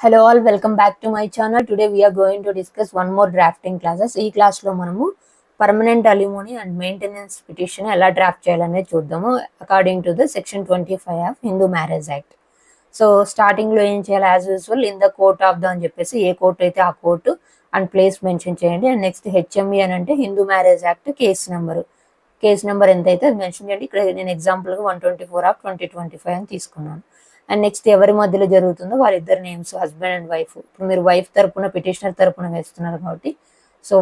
Hello all, welcome back to my channel. Today we are going to discuss one more drafting classes. ఈ class లో మనము permanent alimony and maintenance petition ఎలా draft చేయాలనేది చూద్దాము according to the section 25 of Hindu marriage act. So starting లో ఏం చేయాలి, as usual in the court of the అని చెప్పేసి ఏ కోర్టు అయితే ఆ కోర్టు అండ్ ప్లేస్ మెన్షన్ చేయండి. అండ్ నెక్స్ట్ హెచ్ఎంఈ అని అంటే Hindu marriage act case number ఎంత అయితే అది మెన్షన్ చేయండి. ఇక్కడ నేను ఎగ్జాంపుల్గా 124 ఆఫ్ 2025 అని తీసుకున్నాను. అండ్ నెక్స్ట్ ఎవరి మధ్యలో జరుగుతుందో వాళ్ళిద్దరు నేమ్స్, హస్బెండ్ అండ్ వైఫ్. ఇప్పుడు మీరు వైఫ్ తరపున పిటిషనర్ తరపున వేస్తున్నారు కాబట్టి సో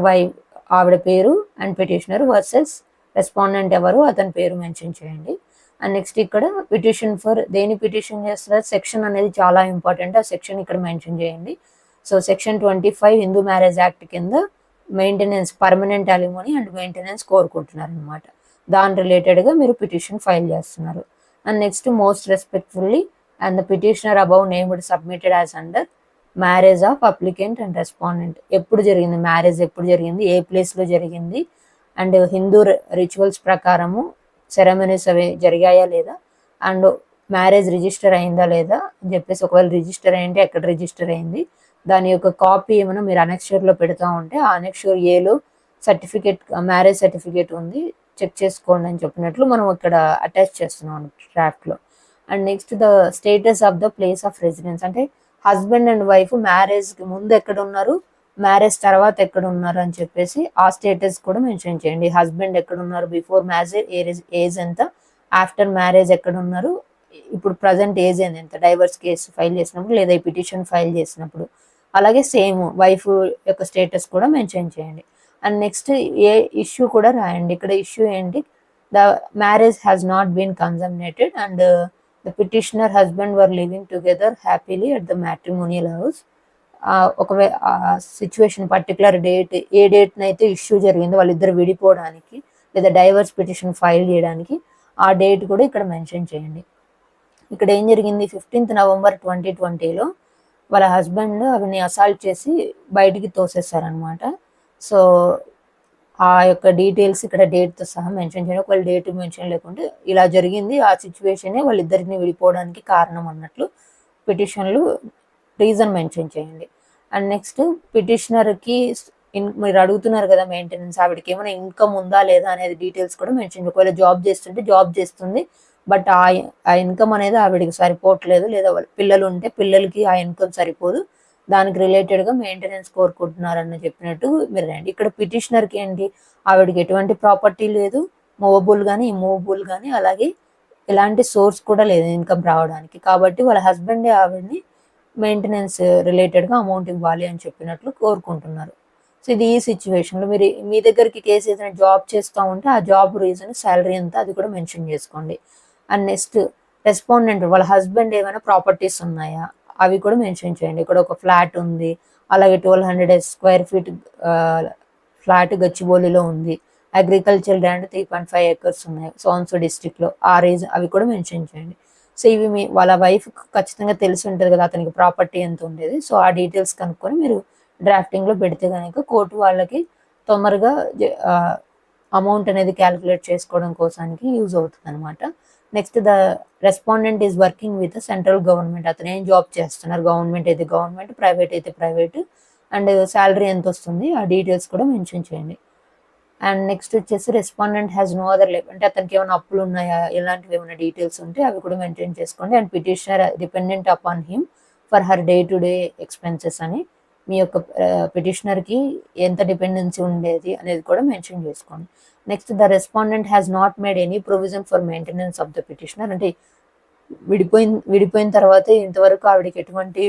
ఆవిడ పేరు అండ్ పిటిషనర్ వర్సెస్ రెస్పాండెంట్ ఎవరు అతని పేరు మెన్షన్ చేయండి. అండ్ నెక్స్ట్ ఇక్కడ పిటిషన్ ఫర్ దేని పిటిషన్ చేస్తారు, సెక్షన్ అనేది చాలా ఇంపార్టెంట్, ఆ సెక్షన్ ఇక్కడ మెన్షన్ చేయండి. So section 25 Hindu marriage act కింద maintenance, permanent alimony and maintenance కోరుకుంటున్నారు అనమాట. దాని రిలేటెడ్గా మీరు పిటిషన్ ఫైల్ చేస్తున్నారు. And next most respectfully and the petitioner above named submitted as under marriage of applicant and respondent. ఎప్పుడు జరిగింది మ్యారేజ్, ఎప్పుడు జరిగింది, ఏ ప్లేస్లో జరిగింది, అండ్ హిందూ రిచువల్స్ ప్రకారము సెరమనీస్ అవి జరిగాయా లేదా, అండ్ మ్యారేజ్ రిజిస్టర్ అయిందా లేదా అని చెప్పేసి, ఒకవేళ రిజిస్టర్ అయ్యింటే ఎక్కడ రిజిస్టర్ అయింది, దాని యొక్క కాపీ ఏమైనా మీరు అనెక్షర్లో పెడతా ఉంటే ఆ అనెక్షర్ ఏలో సర్టిఫికేట్, మ్యారేజ్ సర్టిఫికేట్ ఉంది, చెక్ చేసుకోండి అని చెప్పినట్లు మనం ఇక్కడ అటాచ్ చేస్తున్నాం డ్రాఫ్ట్లో. And next the status of the place of residence, అంటే హస్బెండ్ అండ్ వైఫ్ మ్యారేజ్కి ముందు ఎక్కడ ఉన్నారు, మ్యారేజ్ తర్వాత ఎక్కడ ఉన్నారు అని చెప్పేసి ఆ స్టేటస్ కూడా మెన్షన్ చేయండి. హస్బెండ్ ఎక్కడ ఉన్నారు బిఫోర్ మ్యారేజ్, ఏజ్ ఎంత, ఆఫ్టర్ మ్యారేజ్ ఎక్కడ ఉన్నారు, ఇప్పుడు ప్రజెంట్ ఏజ్ ఎంత, డైవర్స్ కేసు ఫైల్ చేసినప్పుడు లేదా ఈ పిటిషన్ ఫైల్ చేసినప్పుడు. అలాగే సేమ్ వైఫ్ యొక్క స్టేటస్ కూడా మెన్షన్ చేయండి. అండ్ నెక్స్ట్ ఏ ఇష్యూ కూడా రాయండి. ఇక్కడ ఇష్యూ ఏంటి, the marriage has not been consummated and the petitioner husband were living together happily at the matrimonial house. ఒకవేళ సిచ్యువేషన్ పర్టికులర్ డేట్, ఏ డేట్ని అయితే ఇష్యూ జరిగిందో వాళ్ళిద్దరు విడిపోవడానికి లేదా డైవర్స్ పిటిషన్ ఫైల్ చేయడానికి ఆ డేట్ కూడా ఇక్కడ మెన్షన్ చేయండి. ఇక్కడ ఏం జరిగింది, 15th November 2020లో వాళ్ళ హస్బెండ్ అవిని అసాల్ట్ చేసి బయటికి తోసేస్తారనమాట. సో ఆ యొక్క డీటెయిల్స్ ఇక్కడ డేట్తో సహా మెన్షన్ చేయండి. ఒకవేళ డేట్ మెన్షన్ లేకుంటే ఇలా జరిగింది, ఆ సిచ్యువేషనే వాళ్ళిద్దరిని విడిపోవడానికి కారణం అన్నట్లు పిటిషన్లు రీజన్ మెన్షన్ చేయండి. అండ్ నెక్స్ట్ పిటిషనర్కి మీరు అడుగుతున్నారు కదా మెయింటెనెన్స్, ఆవిడకి ఏమైనా ఇన్కమ్ ఉందా లేదా అనేది డీటెయిల్స్ కూడా మెన్షన్ చేయండి. ఒకవేళ జాబ్ చేస్తుంటే జాబ్ చేస్తుంది, బట్ ఆ ఇన్కమ్ అనేది ఆవిడకి సరిపోవట్లేదు, లేదా పిల్లలు ఉంటే పిల్లలకి ఆ ఇన్కమ్ సరిపోదు, దానికి రిలేటెడ్గా మెయింటెనెన్స్ కోరుకుంటున్నారని చెప్పినట్టు మీరు రండి. ఇక్కడ పిటిషనర్కి ఏంటి, ఆవిడకి ఎటువంటి ప్రాపర్టీ లేదు, మూవబుల్ కానీ ఇమ్మూవబుల్ కానీ, అలాగే ఎలాంటి సోర్స్ కూడా లేదు ఇన్కమ్ రావడానికి, కాబట్టి వాళ్ళ హస్బెండే ఆవిడని మెయింటెనెన్స్ రిలేటెడ్గా అమౌంట్ ఇవ్వాలి అని చెప్పినట్లు కోరుకుంటున్నారు. సో ఇది ఈ సిచ్యువేషన్లో మీరు మీ దగ్గరికి కేసు ఏదైనా జాబ్ చేస్తూ ఉంటే ఆ జాబ్ రీజన్, శాలరీ ఎంత అది కూడా మెన్షన్ చేసుకోండి. అండ్ నెక్స్ట్ రెస్పాండెంట్ వాళ్ళ హస్బెండ్ ఏమైనా ప్రాపర్టీస్ ఉన్నాయా అవి కూడా మెన్షన్ చేయండి. ఇక్కడ ఒక ఫ్లాట్ ఉంది, అలాగే 1200 స్క్వేర్ ఫీట్ ఫ్లాట్ గచ్చిబౌలిలో ఉంది, అగ్రికల్చర్ ల్యాండ్ 3.5 acres ఉన్నాయి సోన్సో డిస్ట్రిక్ట్లో, ఆ రీజన్ అవి కూడా మెన్షన్ చేయండి. సో ఇవి వాళ్ళ వైఫ్ ఖచ్చితంగా తెలిసి ఉంటుంది కదా అతనికి ప్రాపర్టీ ఎంత ఉండేది. సో ఆ డీటెయిల్స్ కనుక్కొని మీరు డ్రాఫ్టింగ్లో పెడితే కనుక కోర్టు వాళ్ళకి తొందరగా అమౌంట్ అనేది క్యాలిక్యులేట్ చేసుకోవడం కోసానికి యూజ్ అవుతుంది అనమాట. Next the respondent is working with central government, అతను ఏం జాబ్ చేస్తున్నారు, గవర్నమెంట్ అయితే గవర్నమెంట్, ప్రైవేట్ అయితే ప్రైవేట్, అండ్ శాలరీ ఎంత వస్తుంది ఆ డీటెయిల్స్ కూడా మెన్షన్ చేయండి. అండ్ నెక్స్ట్ వచ్చేసి respondent has no other life, అంటే అతనికి ఏమైనా అప్పులు ఉన్నాయా ఇలాంటివి ఏమైనా డీటెయిల్స్ ఉంటే అవి కూడా మెయింటైన్ చేసుకోండి. And petitioner dependent upon him for her day to day expenses అని మీ యొక్క పిటిషనర్కి ఎంత డిపెండెన్సీ ఉండేది అనేది కూడా మెన్షన్ చేసుకోండి. Next the respondent has not made any provision for maintenance of the petitioner, అంటే విడిపోయిన తర్వాత ఇంతవరకు ఆవిడకి ఎటువంటి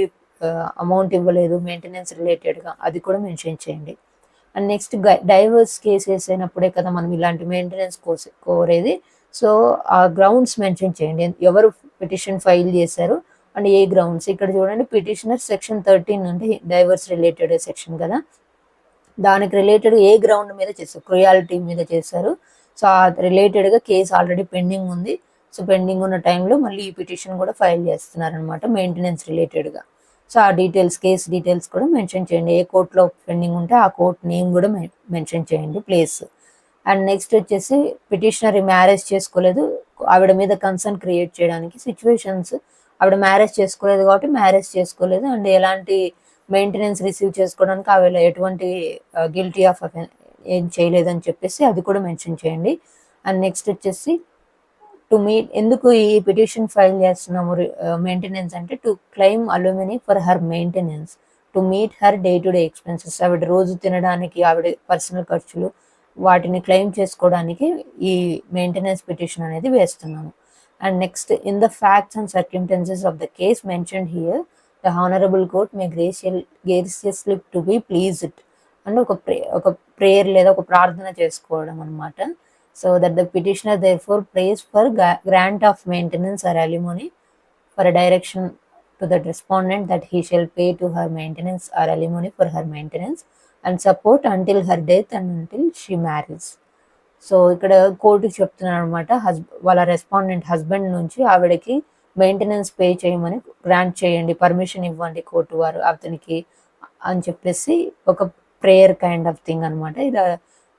అమౌంట్ ఇవ్వలేదు మెయింటెనెన్స్ రిలేటెడ్గా, అది కూడా మెన్షన్ చేయండి. అండ్ నెక్స్ట్ డైవర్స్ కేసెస్ అయినప్పుడే కదా మనం ఇలాంటి మెయింటెనెన్స్ కోరేది. సో ఆ గ్రౌండ్స్ మెన్షన్ చేయండి, ఎవరు పిటిషన్ ఫైల్ చేశారు అండ్ ఏ గ్రౌండ్స్. ఇక్కడ చూడండి పిటిషనర్ సెక్షన్ 13 నుండి డైవర్స్ రిలేటెడ్ సెక్షన్ కదా, దానికి రిలేటెడ్ ఏ గ్రౌండ్ మీద చేశారు, క్రుయాలిటీ మీద చేశారు. సో ఆ రిలేటెడ్గా కేసు ఆల్రెడీ పెండింగ్ ఉంది. సో పెండింగ్ ఉన్న టైంలో మళ్ళీ ఈ పిటిషన్ కూడా ఫైల్ చేస్తున్నారనమాట మెయింటెనెన్స్ రిలేటెడ్గా. సో ఆ డీటెయిల్స్, కేస్ డీటెయిల్స్ కూడా మెన్షన్ చేయండి, ఏ కోర్టులో పెండింగ్ ఉంటే ఆ కోర్ట్ నేమ్ కూడా మెన్షన్ చేయండి, ప్లేస్. అండ్ నెక్స్ట్ వచ్చేసి పిటిషనర్ మ్యారేజ్ చేసుకోలేదు, ఆవిడ మీద కన్సర్న్ క్రియేట్ చేయడానికి సిచ్యువేషన్స్ ఆవిడ మ్యారేజ్ చేసుకోలేదు కాబట్టి మ్యారేజ్ చేసుకోలేదు, అండ్ ఎలాంటి మెయింటెనెన్స్ రిసీవ్ చేసుకోవడానికి ఆవిడ ఎటువంటి గిల్టీ ఆఫ్ ఏం చేయలేదని చెప్పేసి అది కూడా మెన్షన్ చేయండి. అండ్ నెక్స్ట్ వచ్చేసి టు మీట్, ఎందుకు ఈ పిటిషన్ ఫైల్ చేస్తున్నాము మెయింటెనెన్స్ అంటే to claim alumni for her maintenance to meet her day to day expenses. ఆవిడ రోజు తినడానికి ఆవిడ పర్సనల్ ఖర్చులు వాటిని క్లెయిమ్ చేసుకోవడానికి ఈ మెయింటెనెన్స్ పిటిషన్ అనేది వేస్తున్నాము. And next, in the facts and circumstances of the case mentioned here the honourable court may graciously to be pleased. అంటే ఒక ప్రేయర్ లేదా ఒక ప్రార్థన చేసుకోవడం అనమాట. So that the petitioner therefore prays for grant of maintenance or alimony for a direction to the respondent that he shall pay to her maintenance or alimony for her maintenance and support until her death and until she marries. So ఇక్కడ కోర్టుకి చెప్తున్నాను అనమాట, వాళ్ళ respondent husband నుంచి ఆవిడకి maintenance pay చేయమని grant చేయండి, permission ఇవ్వండి కోర్టు వారు అతనికి అని చెప్పేసి ఒక ప్రేయర్ కైండ్ ఆఫ్ థింగ్ అనమాట. ఇలా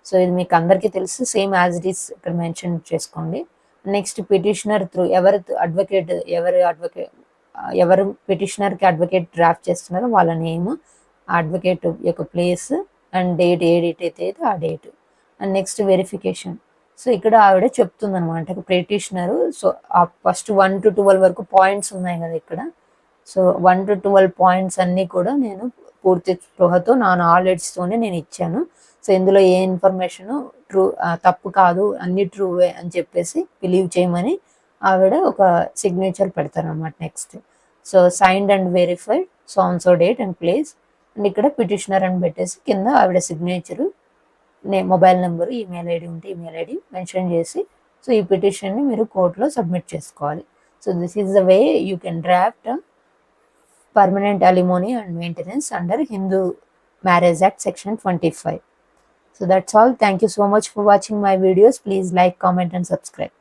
సో ఇది మీకు అందరికీ తెలుసు, సేమ్ యాజ్ ఇట్ ఈస్ ఇక్కడ మెన్షన్ చేసుకోండి. నెక్స్ట్, పిటిషనర్ త్రూ ఎవరు పిటిషనర్కి అడ్వకేట్ డ్రాఫ్ట్ చేస్తున్నారో వాళ్ళ నేమ్, అడ్వకేట్ యొక్క place and date, A date అయితే ఆ date. And next verification. So ఇక్కడ ఆవిడ చెప్తుంది అనమాట పిటిషనరు. సో ఆ ఫస్ట్ 1 to 12 వరకు పాయింట్స్ ఉన్నాయి కదా ఇక్కడ. సో 1 to 12 పాయింట్స్ అన్నీ కూడా నేను పూర్తి స్పృహతో నా నాలెడ్జ్తోనే నేను ఇచ్చాను. సో ఇందులో ఏ ఇన్ఫర్మేషన్ తప్పు కాదు, అన్ని ట్రూవే అని చెప్పేసి బిలీవ్ చేయమని ఆవిడ ఒక సిగ్నేచర్ పెడతారనమాట. Next, so signed and verified, so on so date and place. And ఇక్కడ పిటిషనర్ అని పెట్టేసి కింద ఆవిడ signature, mobile number, email ID ఉంటే ఈమెయిల్ ఐడి మెన్షన్ చేసి సో ఈ పిటిషన్ని మీరు కోర్టులో సబ్మిట్ చేసుకోవాలి. So this is the way you can draft permanent alimony and maintenance under Hindu marriage act section 25. So that's all. Thank you so much for watching my videos. Please like, comment and subscribe.